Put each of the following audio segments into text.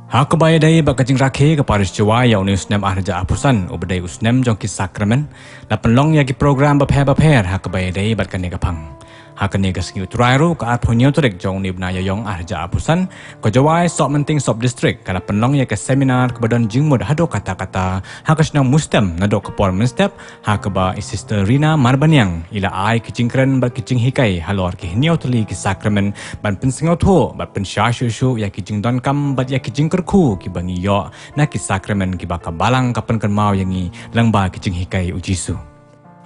Hakabaya day bakajing rakhe ke Paris Jawa ya uni usnem ahraja apusan ubadai usnem jong ki sakramen la penlong ya ki program bapher hakabaya day batkane kapang hakane ka singi utrairu ka athonyo trek jong nibna ya yong ahraja apusan ko Jawai sok menting sop district kala penlong ya ke seminar ke badan jingmud hado kata-kata hakasnang mustem nado ke por menstep hakaba sister Rina Marbanyang ila ai ki jingkren bat ki jing hikai halor ki hniau tuli ki sakramen ban pensingau tho bat pensha shu ya ki jing don kam bat ya ki jingker ku ki bangi yo na ki sakramen ki baka balang kapan kan mau yangi langba ki jing hikai ujisu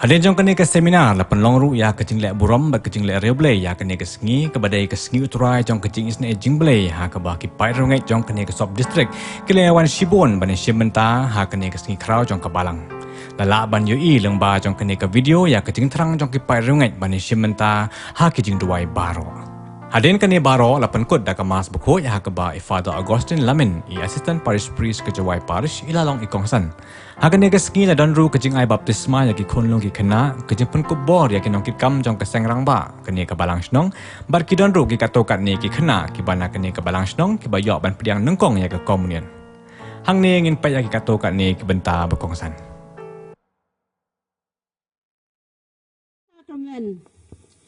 Hadin jong kene ke seminar la penlong ru ya ke jing le burom bat ke jing le reblay ya kene ke sengi ke badai ke sengi utrai jong ke jing isne jing blay ha ke ba ki pai rongai jong kene ke sop district ke le wan shibon ban shimenta ha kene ke sengi krau jong ke balang lala ban yo i lengba jong kene ke video ya ke jing terang jong ki pai rongai ban shimenta ha ke jing duai baro Hadin kene baro la penkut da ke mas bukho ya ke ba Father Augustine Lamin i assistant parish priest ke Jawai parish ilalong ikongsan Hakane ke ski la donru ke jing ai baptisma ya ki khonlong ki khana ke jing pun kubor ya ki nong ki kam jong ke sengrang ba kene ke balang snong bar ki donru ki katokat ni ki khana ki bana kene ke balang snong ki bayok ban pediang nengkong ya ke komunion hang ni ngin pa ya ki katokat ni ki benta bekongsan Sakramen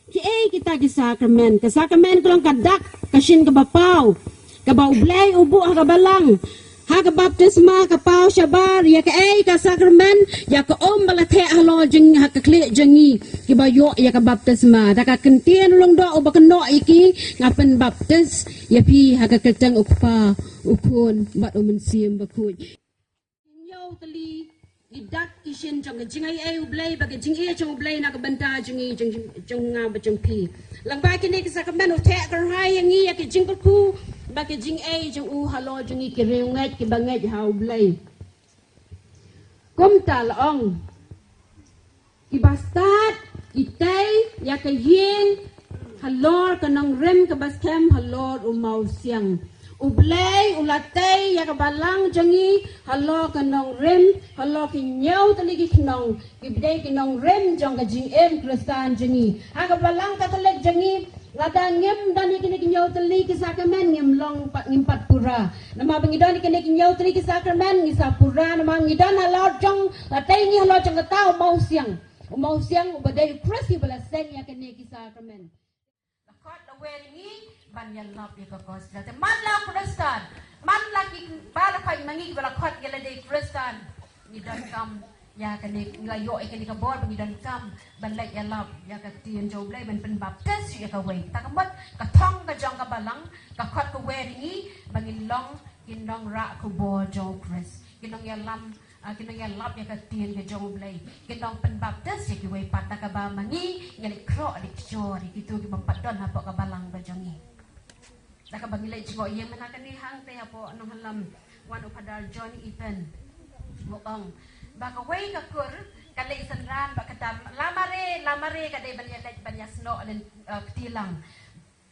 ki kita ki sakramen kelong kadak kasin ke bapau ke bau blay ubu ka balang ha ka baptisma ka pau shabar ya ka ka sakramen ya ka bala the halo jeng ha ka kle jengi ki ba yo ya ka baptisma ta ka kentien long do ba ka no iki ngapen baptis ya pi ha ka ketang ukpa ukun ba umen sim ba ku yo tali idak kishin jong jing ai blay ba ka jing jong blay na ka banta jengi jong nga ba jong pi lang ba ki ni ka sakramen o the ka hai yangi ya ki jing ku bagi jing jeng halo jeng ki reungat ki bangat hau blay kom talong ki bastat ki tay ya ka yin halor ka nang rem ka baskem halor mau siang ublay ulatay ya ka balang jengi halo ka nang rem halo ki nyau tali ki nong ki bday ki nang rem jong ka jing kristan jengi ha ka balang ka talek jengi Lada ngem dan ikini kinyau teli ki sakramen ngem long ngimpat pura. Nama pengidon ikini kinyau teli ki sakramen ngisa pura. Nama ngidon halor jong latai ni halor jong kata umau siang ubadai kresi bala seng ya kini ki sakramen. Lakot la weringi ban yalap ya kakos. Late man la Kristan. Man la ki bala pai mangi bala kot gela dei Kristan. Ngidon kam ya kene ngayo ikini ka bor pengidon kam ban lek yalap ya ka tien jo blai ban pen baptis ya ka wei takamat ka thong ka jong ka balang ka khot ka weringi bangin long kinong ra ku bo jo Chris kinong yalap ya ka tien ka jong blai kinong pen baptis ya ki wei pata ka ba mangi ngeli kro dik jo di kitu ki bampadon ha ka balang ba jongi la ka bangilai jigo ye menakan ni hang te apo anong halam wan upadar John Ethan moong baka way ka kur kalay sanran baka tam lamare ka day banya sno alen ktilang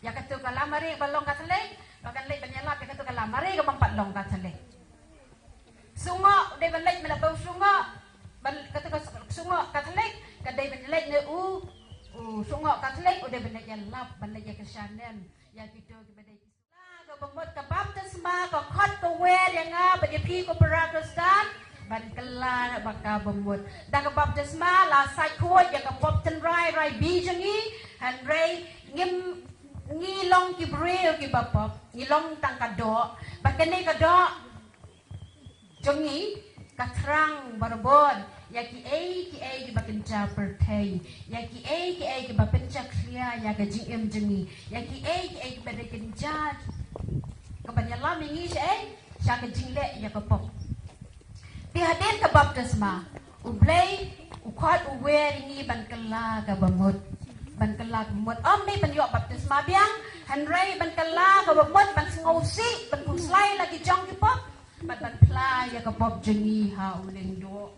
ya katu ka lamare balong ka tale baka lay banya lap ya katu ka lamare ka pampatlong ka tale sungo day balay malabaw sungo katu ka sungo ka tale ka day balay ne sungo ka tale o day balay ya lap balay ya ka shanen ya kitu ka balay ka bamot ka baptisma ka khot ka wer ya nga bagi pi ko para Kristan ban kala baka bamut daga baptisma la sai khoi ya ka pop ten rai bi jangi han rai ngi long ki breo ki bapop ngi long tang ka do bakane ka do jangi ka trang barbon ya ki ki bakin cha pertai ya ki ki bapen cha clear ya ka jing jangi ya ki ki bakin cha ka banyala mingi sya ka jingle ya ka pop Tihadin ka baptisma, ublay, ukhot uweringi bankala ka bamut. Bankala ka bamut. May banyo baptisma biyang, hanray bankala ka bamut, bansngawsi, bankuslay lagi jong kipop, banplay ka pop jengi ha uling do.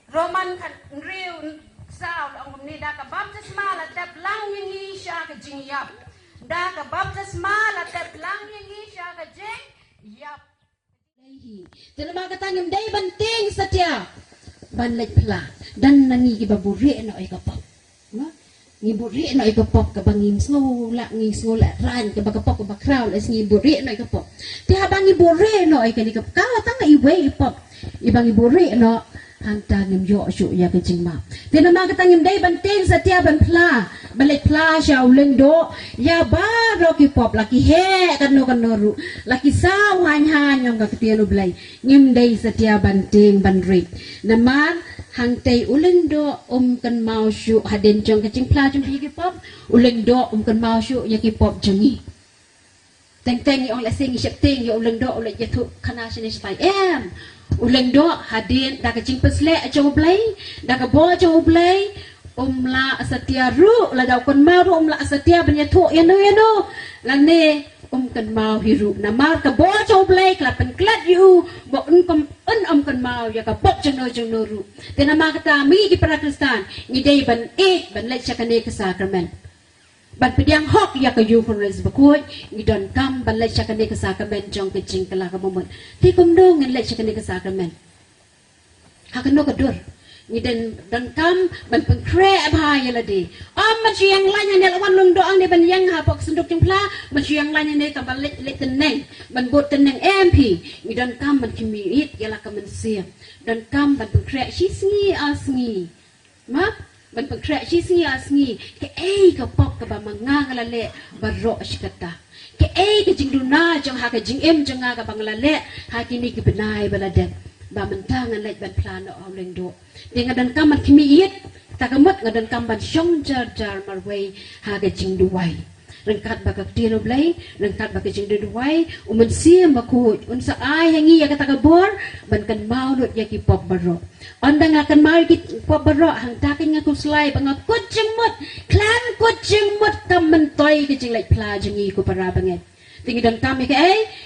Roman kan riw sao ang umnida ka baptisma, latap lang yung siya ka jingyap. Da ka baptisma latap lang yung siya ka jing yap Terima kata ngem day banting satia ban lek pla dan nangi ki babure no ay kapap ngiburi no ikapop ka bangin ngis ngola ran ka bakapop ka bakraw les ngiburi no ikapop ti habang ngiburi no ikani ka kawa tanga iwe ipop ibang ngiburi no hanta ngim yo shu ya ka jingma ti na mga tangim day banteng sa tia ban pla balik pla siya uleng do ya baro ki pop laki he kano ru laki saw han yung ka tiano blay ngim day sa tia banteng banrik naman hang tay uleng do kan mau shu hadin jong ka jing pla jong ki pop uleng do kan mau shu ya ki pop jengi teng yung lasing isip ting yung uleng do uleng yatu kana sinis tay uleng do hadin da ka jing pesle jong blay da ka bo jong blay la setia ru la daw kon mau la setia banya tu yano lane kan mau hiru na mar ka bo cho blay kla pen klat yu bo kom kan mau ya ka pop jeno ru te na ma kata mi ki para kristan ni dei ban ban le chakane ka sakramen ban pediang hok ya ka yu kon res bakoi ni don kam ban le chakane ka sakramen jong ke jing kala ka momon ti kom do ngen le chakane ka sakramen ha kan no ka dur ni dan kam ban pengkre abhaya ladi man siang lain ne lawan lung doang ne ban yang ha pok senduk jempla man siang lain ne ka ban le teneng ban bot teneng MP ni dan kam ban kimiit yala ka man sia dan kam ban pengkre sisngi asngi ma ban pengkre sisngi asngi ke ka pok ka ba mangang lale barro shikata ke ka jingduna jong ha ka jingem jong ga banglale ha kini ki benai balade ba mentangan lek ban plano oleng do dengan dan kamat kimiit takamut ngadan kamban syong jar marway haga jing duwai rengkat baka tino blay rengkat baka jing duwai uman siya makut unsa ay hangi ya katakabor ban kan mau nut ya ki pop baro onda nga kan mau ki pop baro hang takin nga kuslay banga kucing mut klan kucing mut kamentoy ki jing lek pla jingi ko para banget tingi dan kami ke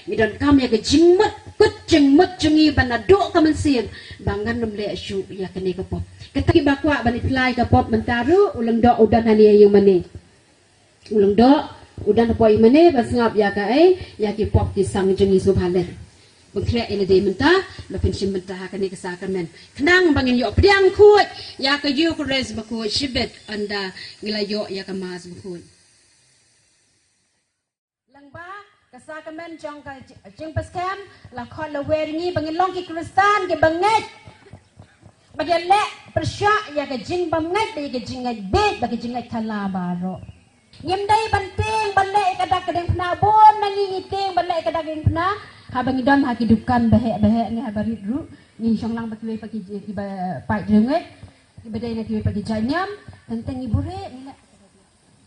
ngidan kami ke jingmut kucing mut jungi banado kaman sian bangan namle syu ya kene ke pop ketaki bakwa bani plai ke pop mentaru ulang do udan hani yang mane ulang do udan poi mane basngap ya ka ya ki pop ki sang jungi subhalen bengkre ina de menta la pensim menta kene ke sakramen kenang bangin yo pediang kuat ya ke yu ku res baku shibet anda ngilayo ya ka mas baku langba kasakramen jong ka jing paskam la khol la weringi bangin long ki kristan ke banget bagian le persya ya ke jing banget de ke jing ngai bet bagi jing ngai thala baro ngem dai banting balle ka dak kedeng pna bon nangi ngiting balle ka dak kedeng pna ha bangi don ha kidukan bahe ni ha barit ru ni syong lang bagi pagi ki pai renget ki bedai na ki pagi janyam tentang ibure ni la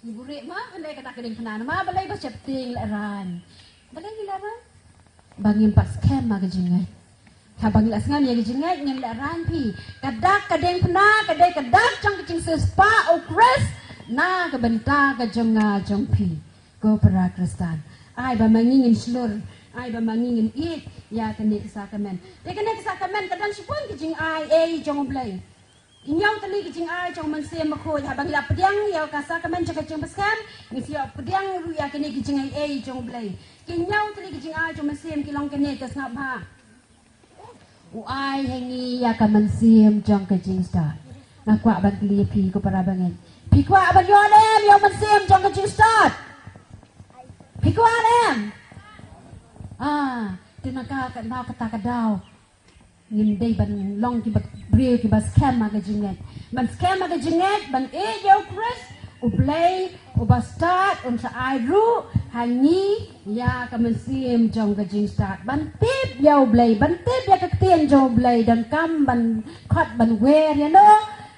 ibure ma balle ka dak kedeng pna ma balle ba chepting la ran balle ni la ran bangin pas kem ma ke jingai ha bangin la sangan ya ke jingai ngem la ran pi kadak kadeng pna kadai kadak jang ke jing spa o kres na ke benta ke jonga jongpi go para kristan ai ba mangingin slur ai ba mangingin it ya kene kesakramen de kene kesakramen kadang sipun ke jing ai jong blai inyau tali ke jing ai jong man se ma khoi ha bang la pediang ya kesakramen jaka jong paskan ni sia pediang ru ya kene ke jing ai jong blai inyau tali ke jing ai jong man se ki long kene ke snap ha u ai hengi ya ka man se jong ke jing sta na kwa ban li pi ko para bangen Pikwa aban yo dem yo masim jong ka jing start. Pikwa dem. Tinaka ka naw kata ka daw. Ngin day ban long ki bak brio ki bas scam ma ka jinget. Ban scam ma ka jinget ban yo Chris u play u bas start un sa ai ru hangi ya ka masim jong ka jing start. Ban tip yo play ban tip ya ka tien jong play dan kam ban khot ban wer ya no.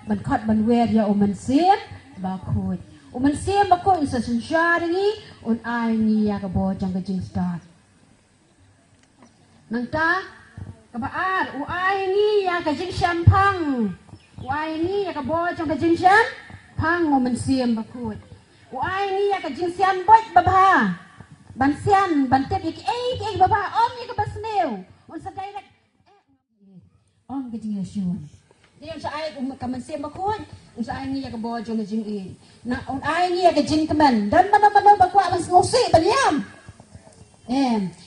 Ban khot ban wer ya u masim bakut uman sim bakut sa sunsyari un ay ni ya ka bo jang ka jing start nang ta kabaar u ay ni ya ka jing shampang u ay ni ya ka bo jang ka jing shampang uman sim bakut u ay ni ya ka jing sian boy baba ban sian ban tep ik baba om ya ka basnew un sa direct om ka jing yashun dia sa ay kaman sim bakut usa ay niya ka bo jong jing e na on ay niya ka jing kaman dan man bakwa mas ngosi baliam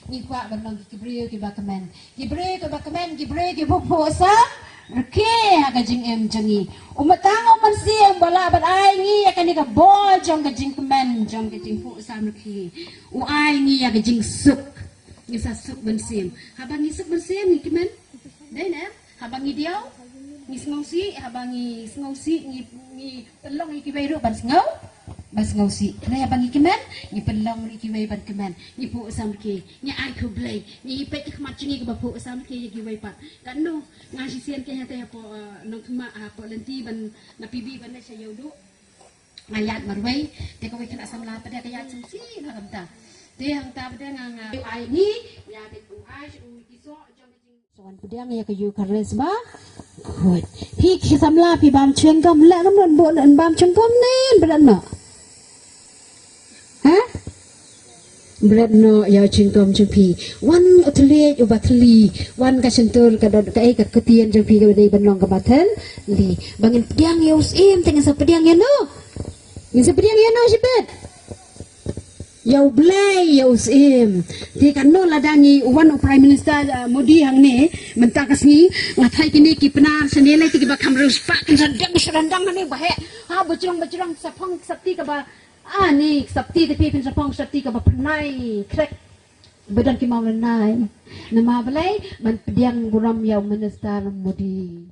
ni kwa ban lang kibriyo ki bakamen kibriyo ki bupo sa reke ha ka jing jangi umatang man siyang bala bat ai ngi ya kan ka bol jong ka jing kemen jong ka jing pu sam ki u ai ngi ya ka jing suk ngi sa suk ben sim habang ngi suk ben sim ngi kemen dai na habang ngi diau ngi sngosi habang ngi sngosi ngi pelong ngi kibai ru ban sngo bas ngausi kena habang ngi kemen ngi pelong ngi kibai ban kemen ngi pu sam ki ngi ai ku blai ngi pet ki khmat chingi ka pu sam ki ngi kibai pat kan no ngaji sian ke hate po nong thuma po lenti ban na pibi ban na sayo du ngayat marwai te ko kena samla pada kayat sumsi na kamta te hang ta pada ngang ai ni ya te ku ai u kiso jong soan pedang ya kayu karisma good pi ki samla pi bam chen gam la gam non bo nan bam chen gam nen beran ma ha berat no ya cingkom jempi wan utli ubatli wan ka sentul ka dod ka ka ketian jempi ka dei benong ka baten li bangin pediang ya usim tengah sa pediang ya no ngin sa pediang ya no sibet ya blay ya usim ti kan no ladangi wan prime minister Modi hang ni mentakas ni ngatai kini ki penar senele ti ba kamrus pak kan sedang ni bahe ha bocrong sapong sapti ka ba ni sabti tapi pin sapong sabti ka bapnai krek badan ki mau nai nama balai man pediang guram yau minister Modi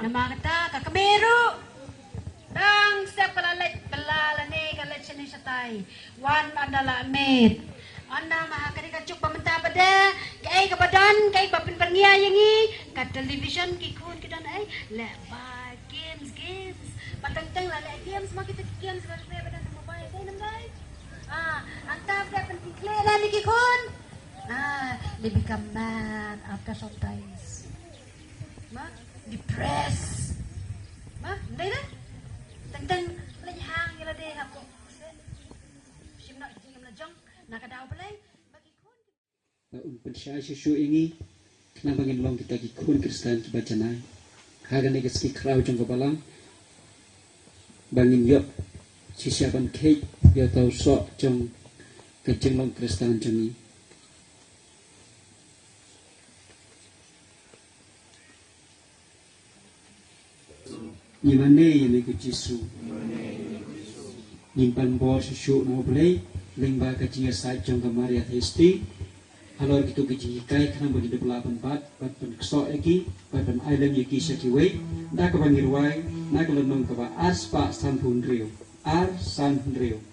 nama kata kakameru dang setiap kalalet belalane kalet seni satai wan adalah med anda maha kadika cuk pamenta pada kai ke badan kai bapin pernia yangi ka television ki kun kidan ai le ba games patang la le games ma kita games ba badan mobile dai nam dai anta pada penting kle ni ki kun lebih kaman after sometimes ma depressed ma dai dah tentang lagi hang gila deh aku sim nak jing na jong nak kadau belai bagi kun pensyai susu ini kenapa ngin long kita ki kun Kristen ki bacanai haga ne geski krau jong ka balang bangin yo sisiapan cake ya tau sok jong kejeng long Kristen jong ni Yimane yene ku Jisu Yimpan bo susu no boleh lingba ka jinga sai jong ka Maria Hesti halor gitu ke jingai kana bagi de pelapan pat pen kso eki pen island yeki sakiwei da ka bangirwai na ka lenong ka ba aspa san hundrio ar san hundrio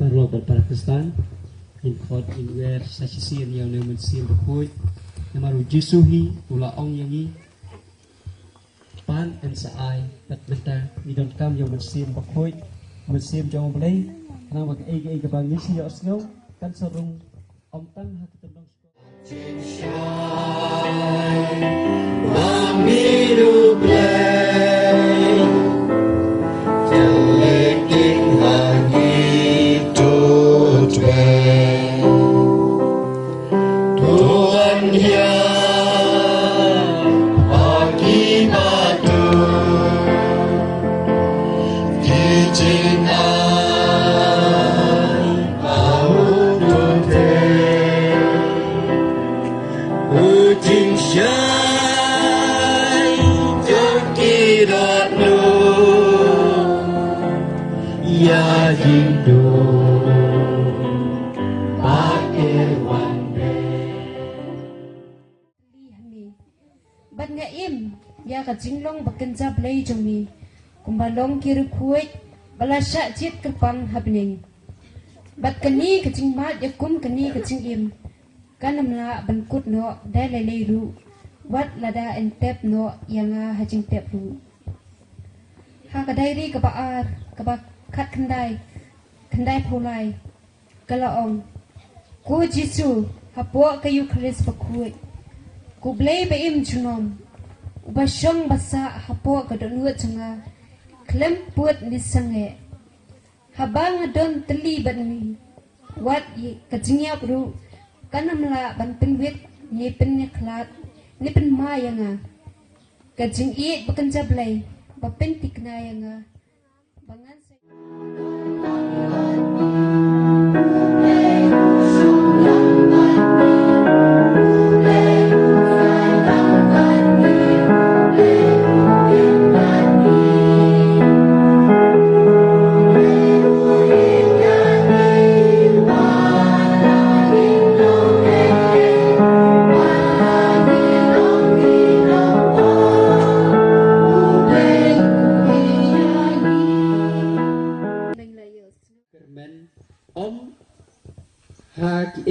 Parlo berpakistan in khot in wer sasisir yang nemen sim berkuit namaru jisuhi ula ong yangi pan and saai but bentar we don't come yang mesim berkuit mesim jong belai nang bag ege bang ngisi yo snow kan sarung om tang hak tendong Amiru play, telling Bat nga im ya ka jinglong bakin jab lay jomi kumbalong kiri kuit balasya jit kerpang habning bat kani ka jingmat ya kum kani ka jing im kanamla bankut no dai lay ru wat lada entep no yanga hajing tep ru ha ka dairi ka baar ka ba khat khandai phulai kalaong ku jisu hapo ka Eucharist pakuit ku blay ba im chunom ubashong basa hapo ka donut changa klem puat ni sange habang adon teli banmi wat ka jingya ru kanamla ban pinwit ni pen ni khlat ni pen ma yanga ka jing i bakan jablay ba pen tikna yanga bangan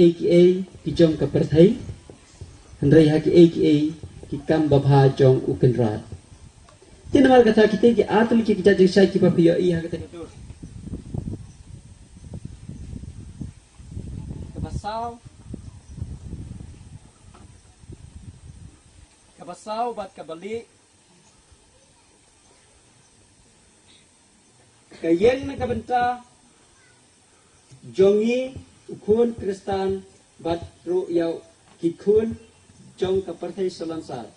AKA ki jong ka perthai handrai ha ki AKA ki kam babha jong ukenrat tinamal kata kita ki atul ki jajing sai ki papiyo I ha kata dur kabasaw bat kabali kayen na kabenta jongi ukun Kristan bat ru yau kikun jong ka partai solansar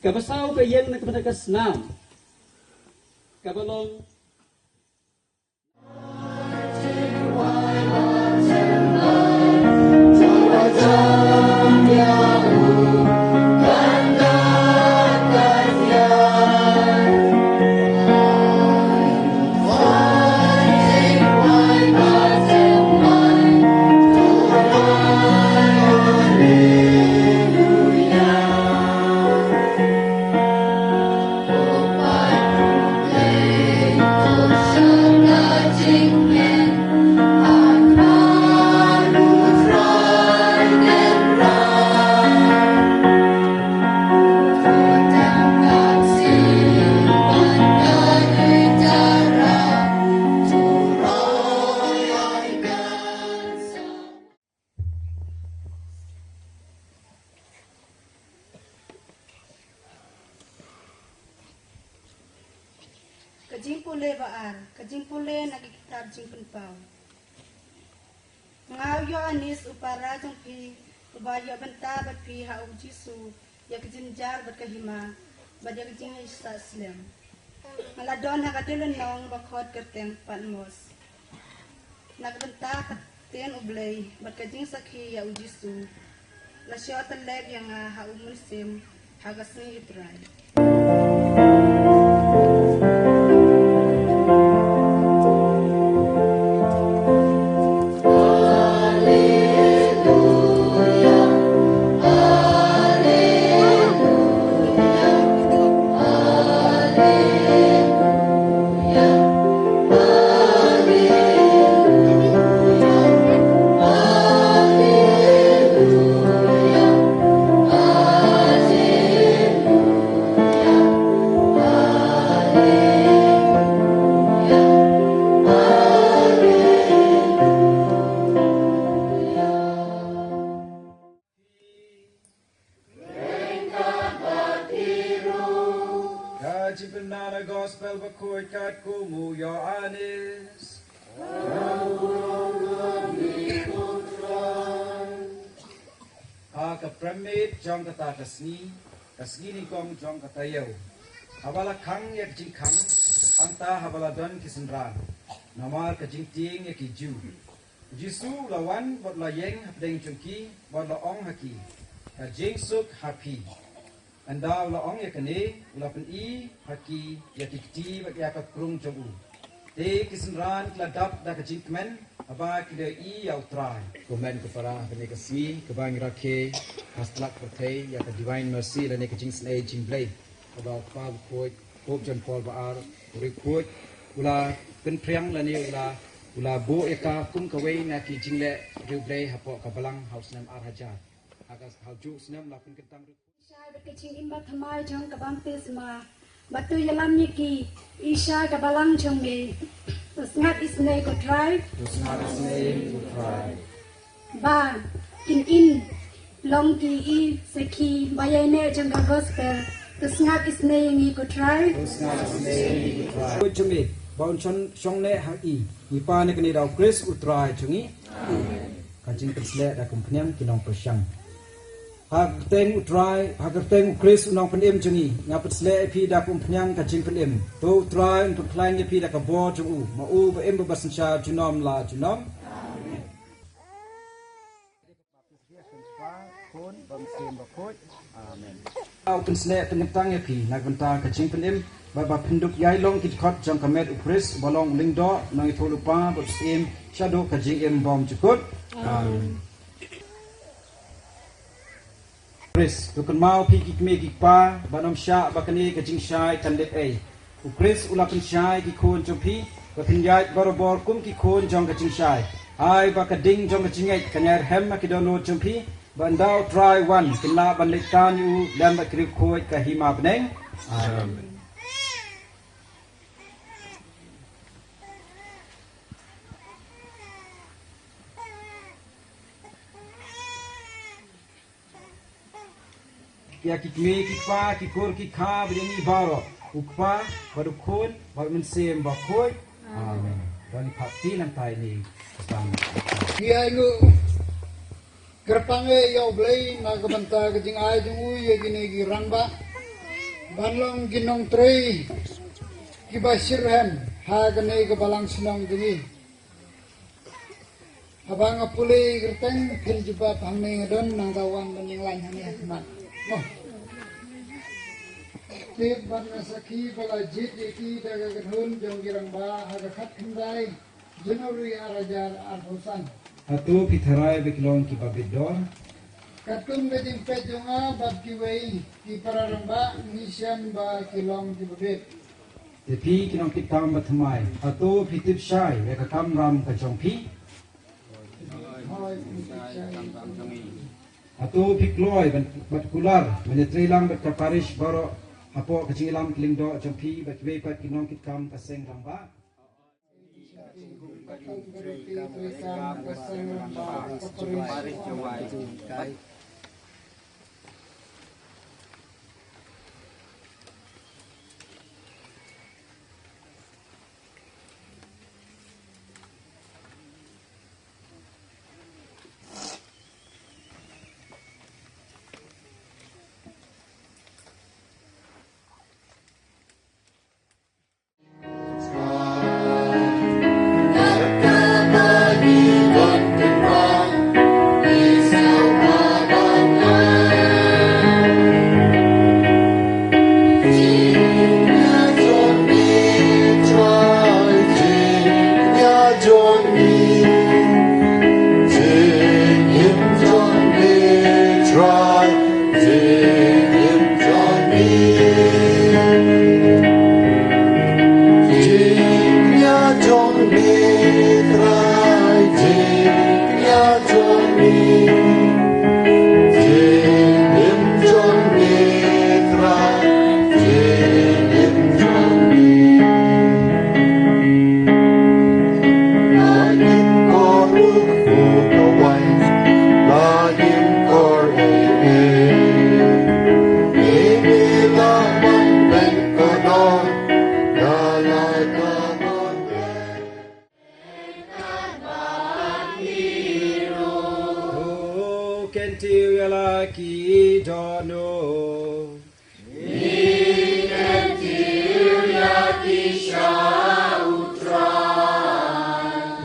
kabasaw ka yen na kabenta ka snam kabalong Kajing pule baar, kajing pule nagikitab jing penpau. Ngaw yo anis upara jong pi, ubayo benta bat pi hau jisu, ya kajinjar bat kahima, bat ya kajing isa slim. Maladon hakatilan nong bakot kerteng panmos. Nagbenta katin ublay, bat kajing sakhi ya ujisu. Lasyo taleg yang hau musim, hagas ni itray. Banana gospel bakoy kat kumu yo anis. Ha ka pramit jong kata kasni ni kong jong kata yaw. Habala kang ya kajing kang, angta habala don kisenran. Namar kajing ting ya kiju. Jisu lawan bot la yeng hapdeng chungki, bot la ong haki. Kajing suk hapi. Anda la ong ya kene, ulapan i haki ya kikti bak ya kakrung jogu. Te kisenran keladap da kajing kemen, aba kide i yau try. Komen kepada kene kasih, kebang rake, hastlak pertai, ya ke divine mercy, dan kajing senai jing blay. About Father Court, Pope John Paul Baar, report, ula penpriang lani ula bo eka kum kawai na ki jingle rublay hapo kabalang house nam arhaja. Agas hauju senam lapin kentang. Shai berkecing imba kamai jong kabang tisma, batu yalam yiki, isha kabalang jongge, usngat isne ko try, ba in long ki I seki bayane jong gospel. Usngat isne yang ikut try. Koi cumi, bau chong ne haki, nipa ne kini dau Chris utrai cungi. Kajing perslet dah kumpunyang kinong persyang. Hak teng utrai, hak teng Chris unong penim cungi, ngapet slet pi dah kumpunyang kajing penim. Tu utrai untuk klain pi dah kabo cungu, mau beim bebasenca junom la junom. Au penslet penyentang ya pi nak bentang kacing penim baba penduk yai long kit khot jang kamet upres balong lingdo nang itu lupa bot sim shadow kajing em bom cukut upres tu kan mau pi kik me kik pa banom sha bakani kajing shai kandet ai upres ulapan shai ki khon chopi kapin yai borobor kum ki khon jang kajing shai ai bakading jang kajing ai kanyar hem ki dono chopi Bandau try one kena bandaikan you dan bakri koi kahima beneng. Amen. Ya kikme kikpa kikur kikha beringi baro ukpa baru kun baru mensem bakoi. Amen. Dan pakti nantai ni. Kia ingu kerpange yau blay na kabanta kajing ay jung uy gini girang ba banlong ginong trei kibasirhem ha gane kabalang sinong dingi habang apuli gerteng pil juba pangning don nang kawan bening lain hani hikmat moh tip barna sakhi bala jit iki daga gedhun jong girang ba ha khat khindai jenuri arajar arhusan Atau pitharai bekilong ki babidor. Katung kajing pejonga bab kiwei ki pararamba nisyan ba kilong ki babit. Tapi kinong kitam batmai. Atau pitip shai bekakam ram kajong pi. Atau pikloi bat kular menetrilang bat kaparish baro apo kajing ilam kilingdo jong pi bat wepat kinong kitam kaseng ramba. Bagi dan terang, risau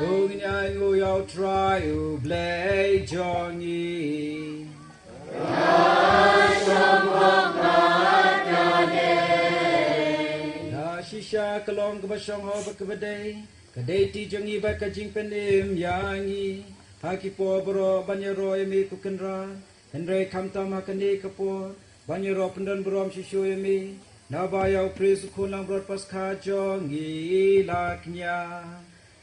Ung nhai ngu yau try u blay jongi. Na shisha kalong kabashong ho bakabade. Kadai ti jongi bakajing penim yangi. Haki po bro banyaro yami kukenra. Henry kamtam hakani kapo. Banyaro pendan brom shishu yami. Nabayau presu kunang brot paskha jongi laknya.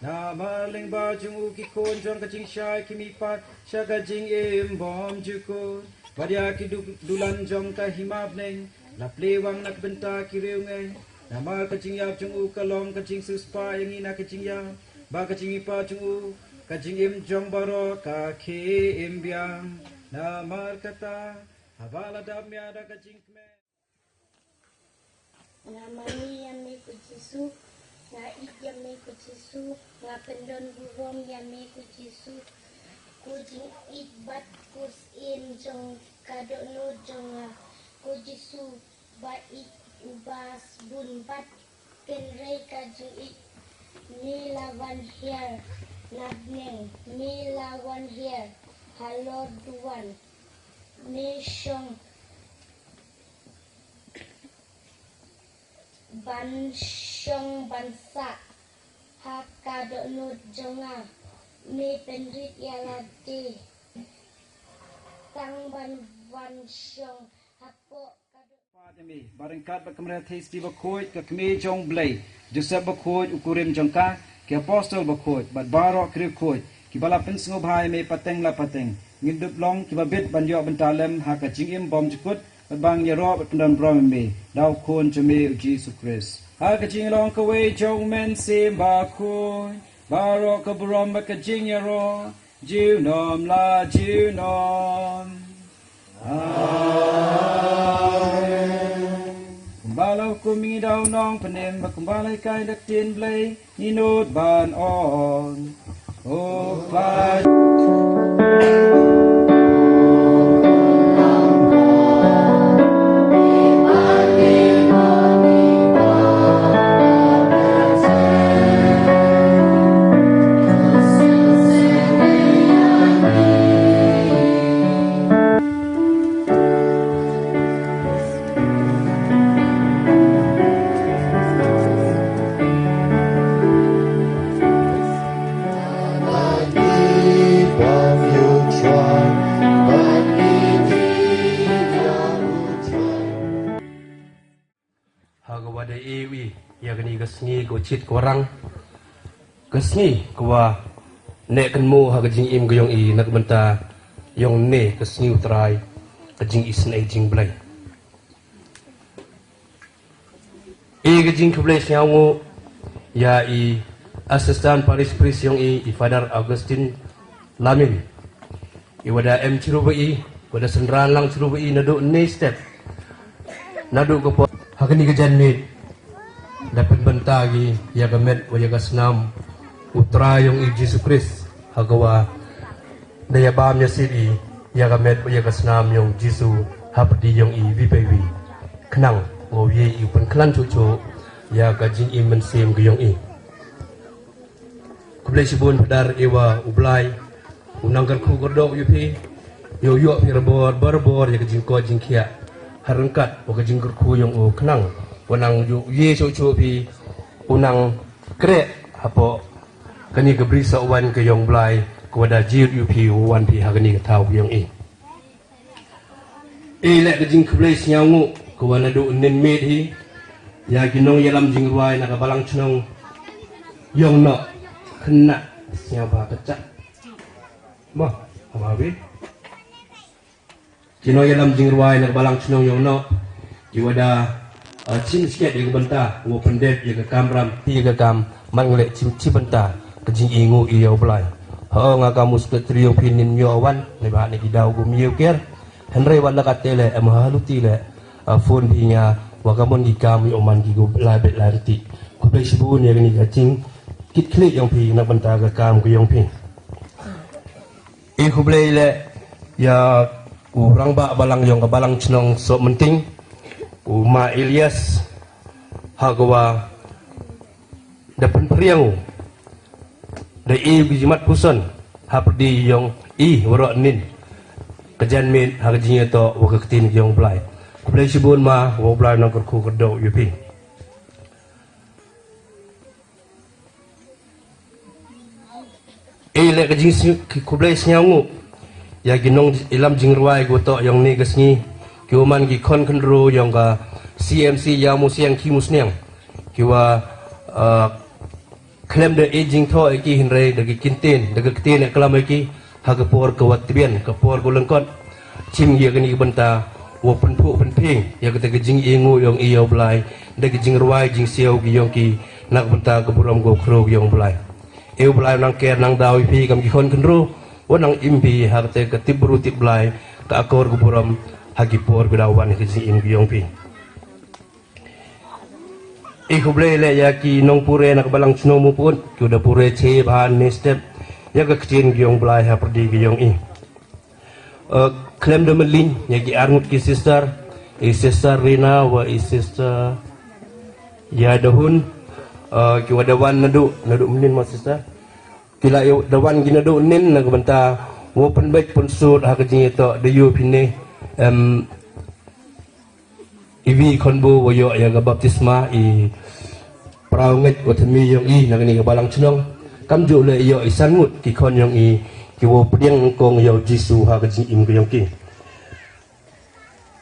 Na maling bajung uki kon jong kajing syai kimi pat syakajing im bom jukun. Badia ki dulan jong ka himab neng. La plewang nak benta kiriu ngai. Nama kajing yap jung u kalong kajing suspa yang ina kajing yap. Ba kajing ipa jung u kajing im jong baro ka ki im biang. Nama kata habala damya da kajing kme. Ngamani yami kujisu, nga ik yami kujisu, nga pendon burom yami kujisu, kujing ik bat kus in jong kadono jong kujisu ba ik ubas bun bat kenrei kajing ik ni lawan here nabneng ni lawan here halor duan ni shong ban shong bansa hakado nut jonga mi penrit yalati tang ban van shong hapo Padami barangkat bakamra thesti bakhoy ka kme jong blay Joseph bakhoy ukurim jongka ke apostle bakhoy bat baro kri khoy ki bala pensngo bhai me pateng la pateng ngidup long ki babit banyo bentalem ha ka jingim bom jukut bang yaro pendan brom me dau khon chme Jesus Christ ha ka jing long ka we jong men sim bakhoy baro ka brom ka jing yaro jiu nom la jiu nom Balau kumi daw nong panem bakumbalay kay daktin blay ninod ban on oh fly Hagawada ewi yagani gasngi go chit korang gasngi kwa ne kanmu hagajing im goyong i nakbenta yong ne gasngi utrai kajing isna jing blai e gajing kublai siawo ya i assistant parish priest yong i Father Augustine Lamin i wada em chirubai wada sendran lang chirubai nadu ne step nadu ko Hakani kajan mit dapat bentagi ya gamet wa ya gasnam utra yung i Jesus Christ hagawa daya bam ya sidi ya gamet wa ya gasnam yung Jesus hapdi yung i vipewi kenang ngo ye i pen klan cucu ya gajing i mensim guyong i kublai sibun padar ewa ublai unanggar ku gordok yupi yo yo pirbor berbor ya gajing ko jingkia harengkat o kajing gerku yang o kenang wanang ye cucu pi unang krek hapo kani kebrisa wan ke yong blai kepada jir yu pi wan pi hagani tau yang lek kajing keblai snyangu kewana do nen med hi ya ginong yalam jing ruai nak balang chnong yong no kena syaba kecak mah amawi Cino yalam jing ruai nak balang cunong yong no jiwada cim siket yang benta ngo pendet yang kamram ti kam manglek cim benta kejing ingu iyo blai ha ngakamu sekretrio pinin yo awan ne ba ne kidau gum yo ker henry wala katele em haluti le phone pinya wakamon ikam yo man gi go labet lanti ko be sibun ya ni kacing kit klik yang pi nak benta ka kam ko yong pi ko blai le ya urang ba balang yong balang chnong so menting uma Ilyas hagawa dapat priang da bijimat puson haprdi yong waro nin kajan min hagajinya to wakatin yong blai kublai sibun ma wo blai nang ku kerdo yupi le kajing kublai snyangu ya ginong ilam jingruai go to yong ni gasni kiuman gi kon kendro yong ga CMC ya musiang ki musnyang kiwa klaim de aging to ki hinre de kintin de kitin klam ki hagapor ko watbian kapor ko lengkot chim ye gani banta wo penpu penping ya kata jing ingu yong iyo blai de jing ruai jing siau gi yong ki nak banta ko buram go kro yong blai eu blai nang ker nang dawi pi kam ki kon kendro wonang impi harte ka tibru tiblai ka akor ko buram hagipor bidawan ki jing ingu yong pi kublai le ya ki nong pure nak balang chno mu pun ki udah pure che bahan ne step ya ka ktin gyong blai ha perdi gyong claim de melin ya ki arngut ki sister Rina wa sister ya dahun ki wadawan nadu melin ma sister kila yo dawan gi nadu nin nak benta wo pen baik pun sud ha ka jing to de yu pinne ivi konbo woyo ya ga baptisma praunget watami yong nagani ga balang chnong kamju le yo isangut ki kon yong ki wo pdiang kong yo jisu ha ga jing im ga yong ki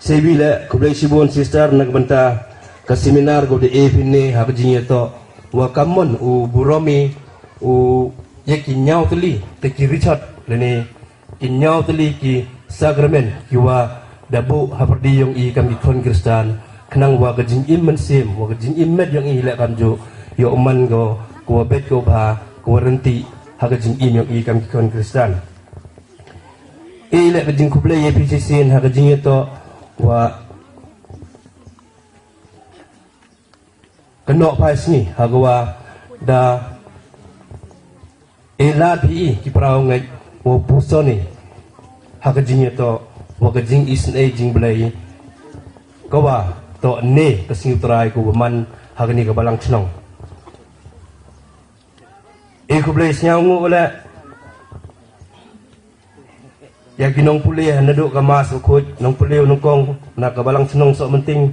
sebi le kublai sibon sister nag banta ka seminar go de pinne ha ga jing to wa kamon u buromi u yaki nyau teli te ki Richard le ne ki nyau teli ki sakramen ki wa dabu haperdi yong kami kon Kristen kenang wa gajing im mensim wa gajing im med yong lek kamju yo man go ko bet go ba ko renti ha gajing im yong kami kon Kristen lek gajing kublai ye PCC ha gajing to wa kenok pas ni ha go wa da la pi ki prao ngai wo pusoni ha gajing to waka jing isne jing blai kawa to ne kasing utrai ku man hagani ka balang chnong ku blai snyangu ola ya ginong pulih nadu ka mas ukut nong pulih nong kong na ka balang chnong so menting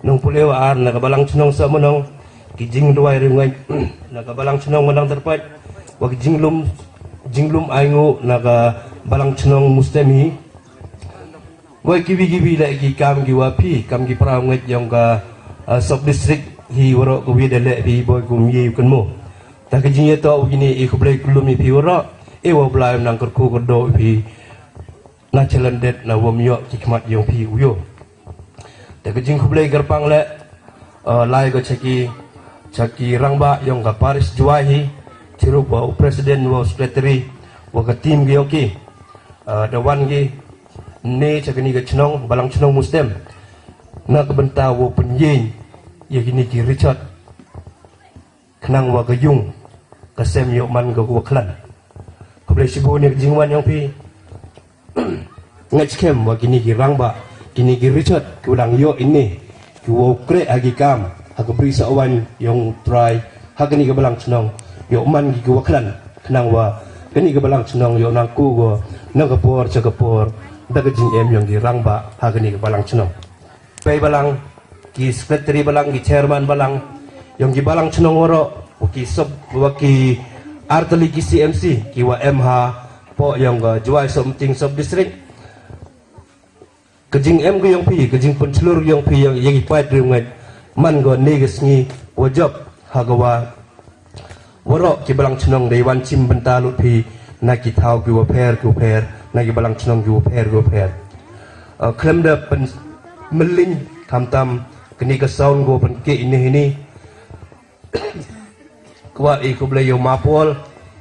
nong pulih ar na ka balang chnong so menong ki jing duai ringai na ka balang chnong menang terpat waka jinglum aingu na ka balang chnong mustami goi kibi lagi kam gi wapi kam gi praunget yang ka sub district hi waro ko wi dele bi boy kum yi kan mo ta ka jing to gini ku blai kulum mi pi waro wo blai nang kur ku do pi na chelandet na wom yo ki kmat yong pi uyo ta ka jing ku blai garpang le lai go chaki rangba yang ka Paris Juahi ciru ba presiden wa secretary wa ka team gi yoki the one gi ne cakani ga chnong balang chnong mustem na ka benta wo penyin ya gini ki Richard kenang wa ga yung ka sem yo man ga wa klan ko ble sibo ne jingwan yang pi ngach kem wa gini ki rangba gini ki Richard ku dang yo ini ki wo kre agi kam ha ka bri sa wan yong try ha gini ga balang chnong yo man gi wa klan kenang wa gini ga balang chnong yo nang ku go na ka por cha ka por daga jing em yang di rangba hagani ke balang chnong pei balang ki secretary balang ki chairman balang yang ki balang chnong woro ki sob ki arteli ki CMC ki wa MH po yang ga juai something sub district kejing em ge yang pi kejing pencelur yang pi yang yegi pait ringat man go neges ni wajab hagawa woro ki balang chnong dewan chim bentalu pi na ki thau ki wa pher ku pher nagi balang chnong gu pher klem da pen melin kamtam kini ka sound go pen ke ini kwa ku blai yo mapol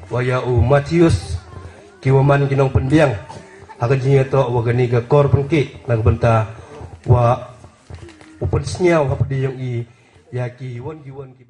wa ya u Matius ki waman kinong pendiang haga jinya to wa gani ga kor pen ke nag benta wa upen snyau hapdi yang ya ki won ki